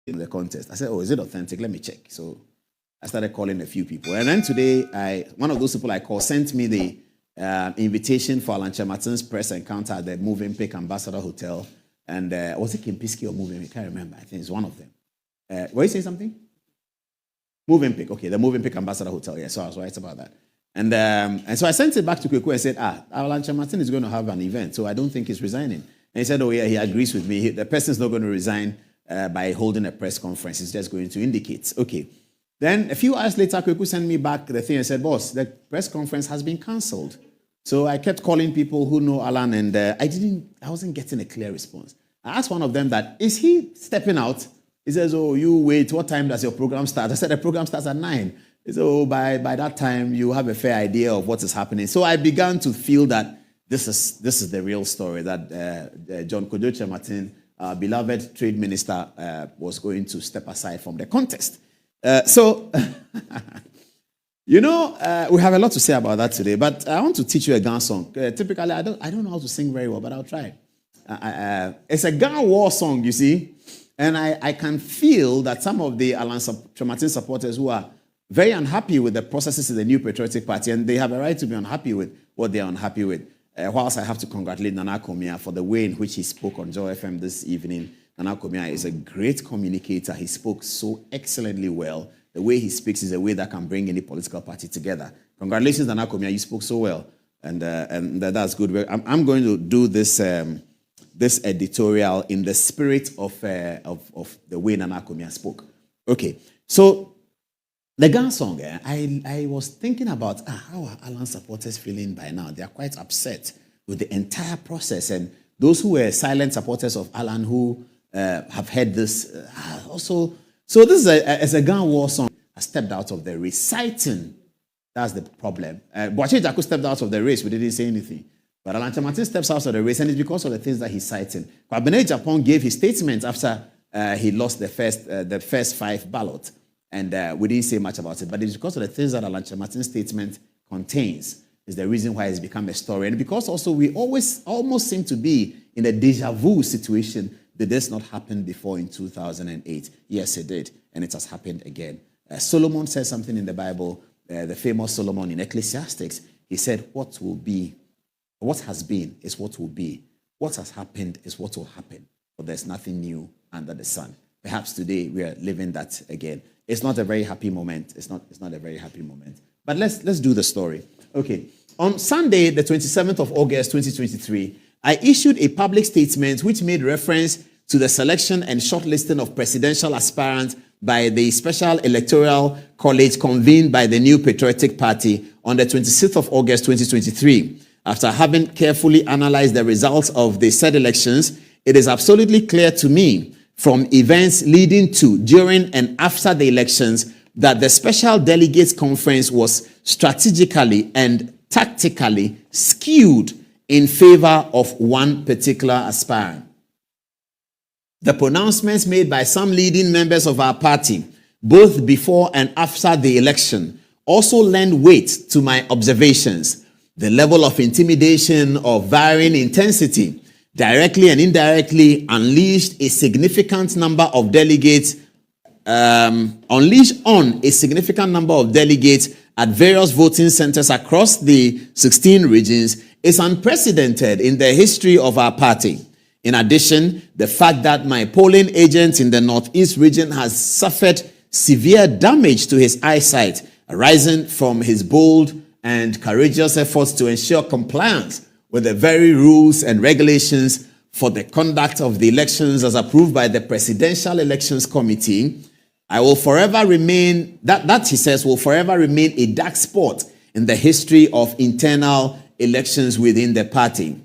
in the contest. I said, oh, is it authentic? Let me check. So I started calling a few people. And then today, one of those people I called sent me the invitation for Alan Martin's press encounter at the Moving Pick Ambassador Hotel. And was it Kimpiski or Moving Pick? I can't remember. I think it's one of them. Were you saying something? Moving Pick. Okay, the Moving Pick Ambassador Hotel. Yeah, so I was right about that. And so I sent it back to Kweku and said, Alan Martin is going to have an event, so I don't think he's resigning. And he said, oh yeah, he agrees with me. The person's not going to resign by holding a press conference. He's just going to indicate. Okay. Then a few hours later, Kweku sent me back the thing and said, boss, the press conference has been cancelled. So I kept calling people who know Alan, and I wasn't getting a clear response. I asked one of them that, is he stepping out? He says, oh, you wait, what time does your program start? I said, the program starts at 9. He said, oh, by that time, you have a fair idea of what is happening. So I began to feel that this is the real story, that John Kojoche Martin, our beloved trade minister, was going to step aside from the contest. We have a lot to say about that today, but I want to teach you a Ghana song. Typically, I don't know how to sing very well, but I'll try. It's a Ghana war song, you see, and I can feel that some of the Alan Martin supporters who are very unhappy with the processes in the New Patriotic Party, and they have a right to be unhappy with what they are unhappy with. Whilst I have to congratulate Nana Komia for the way in which he spoke on Joy FM this evening. Nana Komia is a great communicator. He spoke so excellently well. The way he speaks is a way that can bring any political party together. Congratulations, Nana Komia. You spoke so well, and that's good. I'm going to do this editorial in the spirit of the way Nana Komia spoke. Okay, so the Ghana song, I was thinking about how are Alan supporters feeling by now? They are quite upset with the entire process, and those who were silent supporters of Alan who have heard this also. So this is a Ghana war song. I stepped out of the race. Citing, that's the problem. Boache Jaku stepped out of the race. We didn't say anything. But Alan Martin steps out of the race, and it's because of the things that he's citing. Kwabena Japan gave his statement after he lost the first 5 ballots. And we didn't say much about it, but it's because of the things that Alan Martin's statement contains is the reason why it's become a story. And because also we almost seem to be in a deja vu situation. Did this not happen before in 2008? Yes, it did, and it has happened again. Solomon said something in the Bible, the famous Solomon in Ecclesiastes. He said, what has been is what will be. What has happened is what will happen, but there's nothing new under the sun. Perhaps today we are living that again. It's not a very happy moment. It's not a very happy moment. But let's do the story. Okay. On Sunday, the 27th of August, 2023, I issued a public statement which made reference to the selection and shortlisting of presidential aspirants by the Special Electoral College convened by the New Patriotic Party on the 26th of August, 2023. After having carefully analyzed the results of the said elections, it is absolutely clear to me from events leading to, during, and after the elections that the Special Delegates Conference was strategically and tactically skewed in favor of one particular aspirant. The pronouncements made by some leading members of our party, both before and after the election, also lend weight to my observations. The level of intimidation of varying intensity directly and indirectly unleashed on a significant number of delegates at various voting centers across the 16 regions is unprecedented in the history of our party. In addition, the fact that my polling agent in the Northeast region has suffered severe damage to his eyesight arising from his bold and courageous efforts to ensure compliance with the very rules and regulations for the conduct of the elections as approved by the Presidential Elections Committee, I will forever remain, he says, will forever remain a dark spot in the history of internal elections within the party.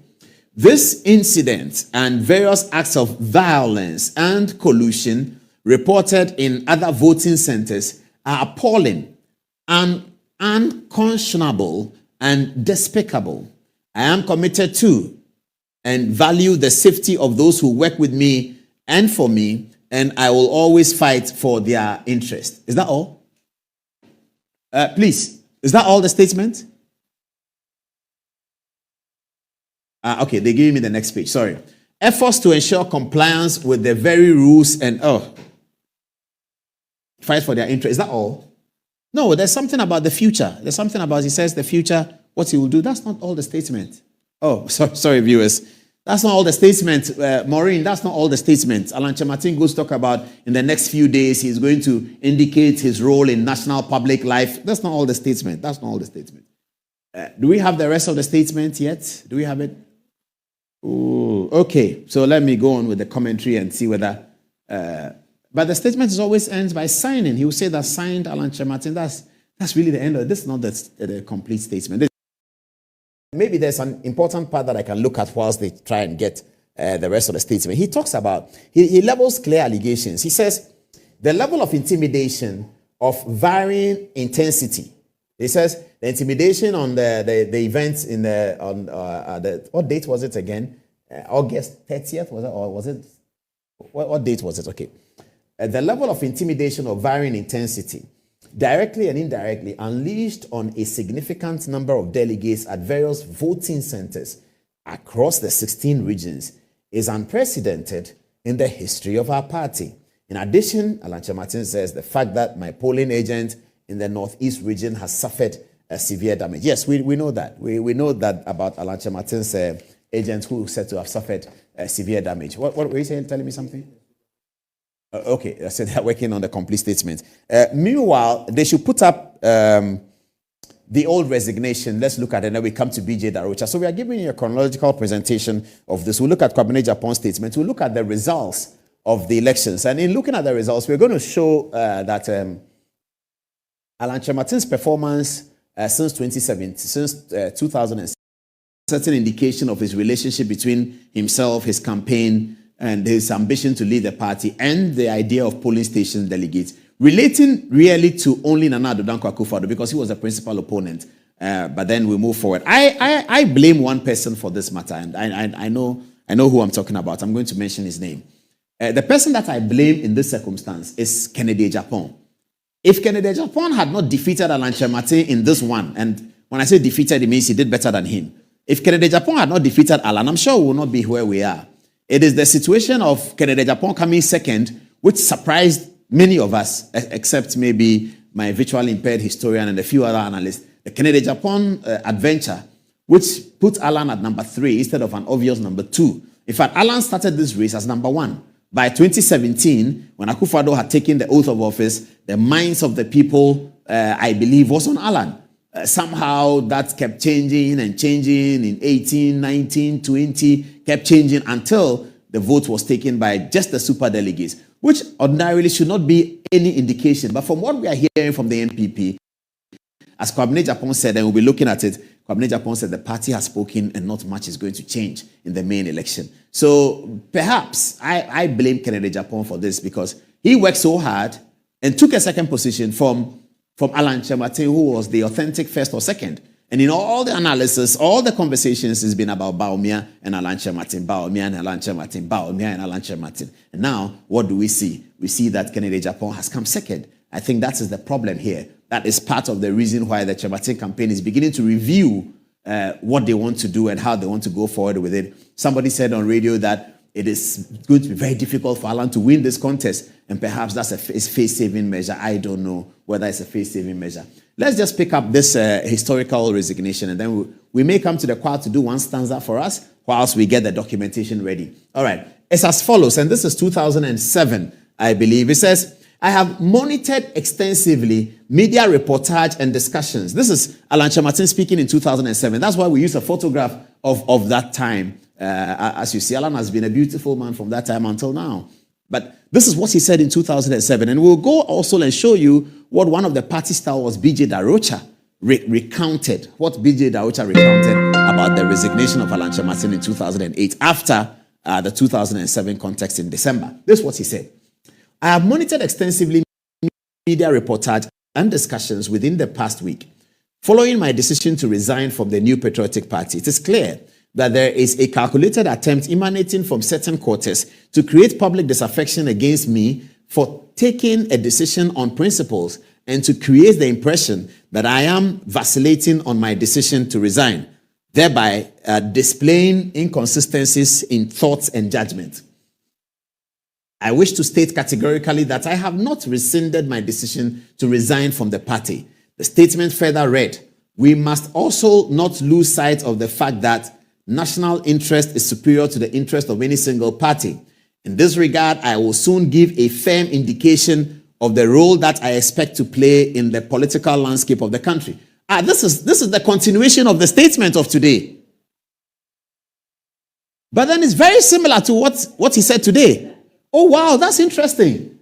This incident and various acts of violence and collusion reported in other voting centers are appalling and unconscionable and despicable. I am committed to and value the safety of those who work with me and for me, and I will always fight for their interest. Is that all? Please, is that all the statement? Okay, they gave me the next page. Sorry. Efforts to ensure compliance with the very rules and fight for their interest. Is that all? No, there's something about the future. There's something about, he says, the future, what he will do. That's not all the statement. Oh, sorry, viewers. That's not all the statement. Maureen, that's not all the statement. Alan Kyerematen goes to talk about in the next few days, he's going to indicate his role in national public life. That's not all the statement. That's not all the statement. Do we have the rest of the statement yet? Do we have it? Ooh, okay, so let me go on with the commentary and see whether... but the statement is always ends by signing. He will say that signed Alan Kyerematen. That's really the end of it. This is not the complete statement. Maybe there's an important part that I can look at whilst they try and get the rest of the statement. He talks about, he levels clear allegations. He says, the level of intimidation of varying intensity. He says, the intimidation on the events in what date was it again? August 30th, was it? Or was it, what date was it? Okay. The level of intimidation of varying intensity, directly and indirectly, unleashed on a significant number of delegates at various voting centers across the 16 regions is unprecedented in the history of our party. In addition, Alan Kyerematen says the fact that my polling agent in the Northeast region has suffered a severe damage. Yes, we know that. We know that about Alan Kyerematen's agent who is said to have suffered severe damage. What were you saying? Telling me something? Okay, I said they're working on the complete statement. Meanwhile, they should put up the old resignation. Let's look at it, and then we come to BJ Darocha. So we are giving you a chronological presentation of this. We'll look at Kwabena Japon's statement. We'll look at the results of the elections. And in looking at the results, we're going to show that Alan Kyerematen's performance since 2017, since 2007, certain indication of his relationship between himself, his campaign, and his ambition to lead the party, and the idea of polling station delegates, relating really to only Nana Addo Dankwa Akufo-Addo because he was the principal opponent. But then we move forward. I blame one person for this matter, and I know who I'm talking about. I'm going to mention his name. The person that I blame in this circumstance is Kennedy Agyapong. If Kennedy Agyapong had not defeated Alan Kyerematen in this one, and when I say defeated, it means he did better than him. If Kennedy Agyapong had not defeated Alan, I'm sure we will not be where we are. It is the situation of Kennedy Agyapong coming second, which surprised many of us, except maybe my visually impaired historian and a few other analysts. The Kennedy Agyapong adventure, which put Alan at number 3 instead of an obvious number 2. In fact, Alan started this race as number 1. By 2017, when Akufo-Addo had taken the oath of office, the minds of the people, I believe, was on Alan. Somehow that kept changing and changing in 18, 19, 20, kept changing until the vote was taken by just the super delegates, which ordinarily should not be any indication. But from what we are hearing from the NPP, as Kwabena Agyapong said, and we'll be looking at it, Kwabena Agyapong said the party has spoken and not much is going to change in the main election. So perhaps I blame Kennedy Agyapong for this because he worked so hard and took a second position from Alan Kyerematen, who was the authentic first or second. And in all the analysis, all the conversations has been about Bawumia and Alan Kyerematen, Bawumia and Alan Kyerematen, Bawumia and Alan Kyerematen. And now, what do we see? We see that Kennedy Agyapong has come second. I think that is the problem here. That is part of the reason why the Kyerematen campaign is beginning to review what they want to do and how they want to go forward with it. Somebody said on radio that it is going to be very difficult for Alan to win this contest, and perhaps that's a face-saving measure. I don't know whether it's a face-saving measure. Let's just pick up this historical resignation, and then we may come to the choir to do one stanza for us whilst we get the documentation ready. All right. It's as follows, and this is 2007, I believe. It says, I have monitored extensively media reportage and discussions. This is Alan Kyerematen speaking in 2007. That's why we use a photograph of that time. As you see, Alan has been a beautiful man from that time until now. But this is what he said in 2007. And we'll go also and show you what one of the party stalwarts, BJ Darocha, recounted. What BJ Darocha recounted about the resignation of Alan Kyerematen in 2008 after the 2007 context in December. This is what he said. I have monitored extensively media reportage and discussions within the past week. Following my decision to resign from the New Patriotic Party, it is clear that there is a calculated attempt emanating from certain quarters to create public disaffection against me for taking a decision on principles and to create the impression that I am vacillating on my decision to resign, thereby displaying inconsistencies in thoughts and judgment. I wish to state categorically that I have not rescinded my decision to resign from the party. The statement further read, we must also not lose sight of the fact that national interest is superior to the interest of any single party. In this regard, I will soon give a firm indication of the role that I expect to play in the political landscape of the country. This is the continuation of the statement of today. But then it's very similar to what he said today. Oh, wow, that's interesting.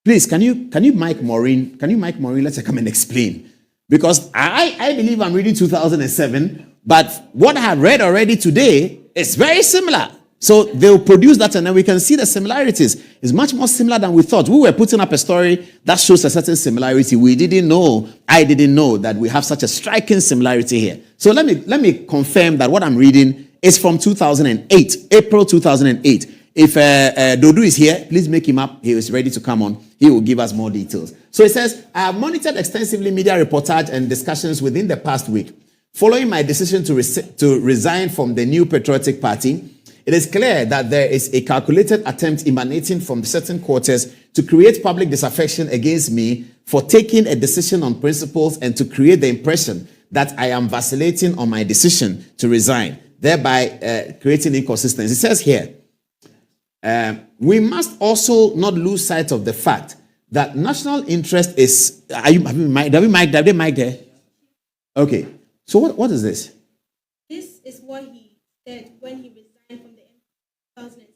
Please, can you mic Maureen? Can you mic Maureen? Let's come and explain. Because I believe I'm reading 2007, but what I have read already today is very similar. So they'll produce that and then we can see the similarities. It's much more similar than we thought. We were putting up a story that shows a certain similarity. We didn't know, I didn't know that we have such a striking similarity here. So let me confirm that what I'm reading is from 2008, April 2008. If Dodu is here, please make him up. He is ready to come on. He will give us more details. So it says, I have monitored extensively media reportage and discussions within the past week. Following my decision to resign from the New Patriotic Party, it is clear that there is a calculated attempt emanating from certain quarters to create public disaffection against me for taking a decision on principles and to create the impression that I am vacillating on my decision to resign, thereby creating inconsistency. It says here, we must also not lose sight of the fact that national interest is... Have they mic there? Okay. So what is this? This is what he said when he resigned from the 2007.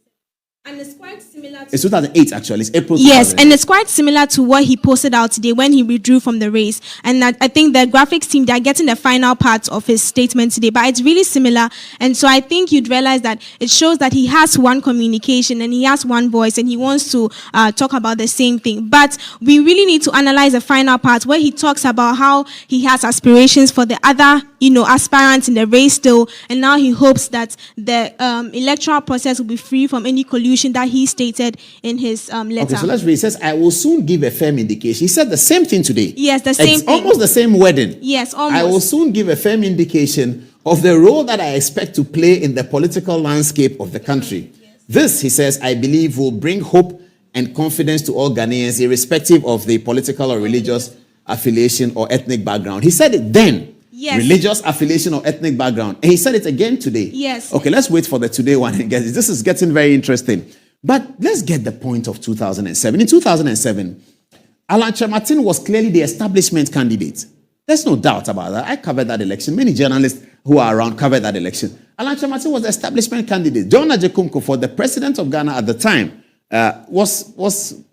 And it's quite similar to... It's 2008, actually. It's April 2008. Yes, and it's quite similar to what he posted out today when he withdrew from the race. And I think the graphics team, they're getting the final part of his statement today, but it's really similar. And so I think you'd realize that it shows that he has one communication and he has one voice and he wants to talk about the same thing. But we really need to analyze the final part where he talks about how he has aspirations for the other, aspirants in the race still. And now he hopes that the electoral process will be free from any collusion that he stated in his letter. Okay, so let's read. It says, I will soon give a firm indication. He said the same thing today. Yes, the same thing. Almost the same wording. Yes, almost. I will soon give a firm indication of the role that I expect to play in the political landscape of the country. Yes. This, he says, I believe will bring hope and confidence to all Ghanaians, irrespective of the political or religious affiliation or ethnic background. He said it then. Yes. Religious affiliation or ethnic background. And he said it again today. Yes. Okay, let's wait for the today one and get it. This is getting very interesting. But let's get the point of 2007. In 2007, Alan Kyerematen was clearly the establishment candidate. There's no doubt about that. I covered that election. Many journalists who are around covered that election. Alan Kyerematen was the establishment candidate. John Agyekumko, for the president of Ghana at the time, was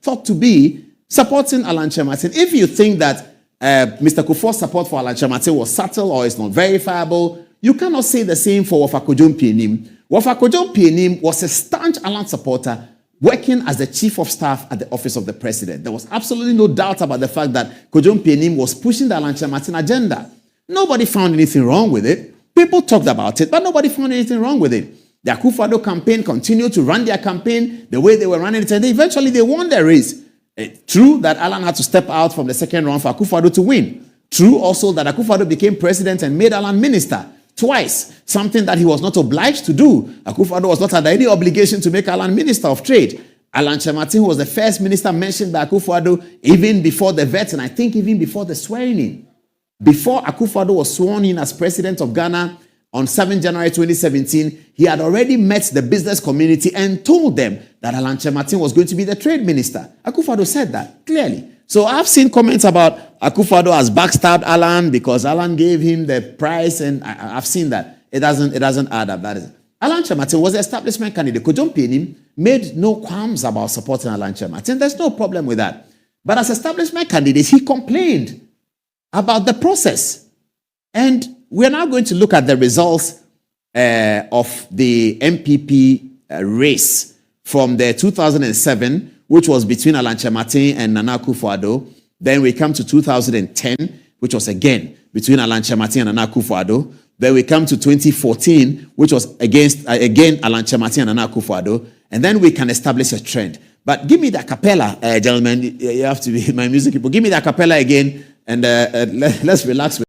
thought to be supporting Alan Kyerematen. If you think that Mr. Kufuor's support for Alan Kyerematen was subtle or is not verifiable, you cannot say the same for Wɔfa Kojo-Mpianim. Wɔfa Kojo-Mpianim was a staunch Alan supporter working as the chief of staff at the office of the president. There was absolutely no doubt about the fact that Kojo-Mpianim was pushing the Alan Kyerematen agenda. Nobody found anything wrong with it. People talked about it, but nobody found anything wrong with it. The Akufo-Addo campaign continued to run their campaign the way they were running it, and eventually they won the race. True that Alan had to step out from the second round for Akufo-Addo to win. True also that Akufo-Addo became president and made Alan minister twice, something that he was not obliged to do. Akufo-Addo was not under any obligation to make Alan minister of trade. Alan Kyerematen was the first minister mentioned by Akufo-Addo even before the vet, and I think even before the swearing in. Before Akufo-Addo was sworn in as president of Ghana on 7 January 2017, he had already met the business community and told them that Alan Kyerematen was going to be the trade minister. Akufo-Addo said that clearly. So I've seen comments about Akufo-Addo has backstabbed Alan because Alan gave him the price, and I've seen that. It doesn't add up. That is, Alan Kyerematen was the establishment candidate. Kojo-Mpianim made no qualms about supporting Alan Kyerematen. There's no problem with that. But as establishment candidate, he complained about the process. And we're now going to look at the results of the MPP race from the 2007, which was between Alan Kyerematen and Nana Akufo-Addo. Then we come to 2010, which was again between Alan Kyerematen and Nana Akufo-Addo. Then we come to 2014, which was against again Alan Kyerematen and Nana Akufo-Addo. And then we can establish a trend. But give me the a cappella, gentlemen. You have to be my music people. Give me the a cappella again, and let's relax.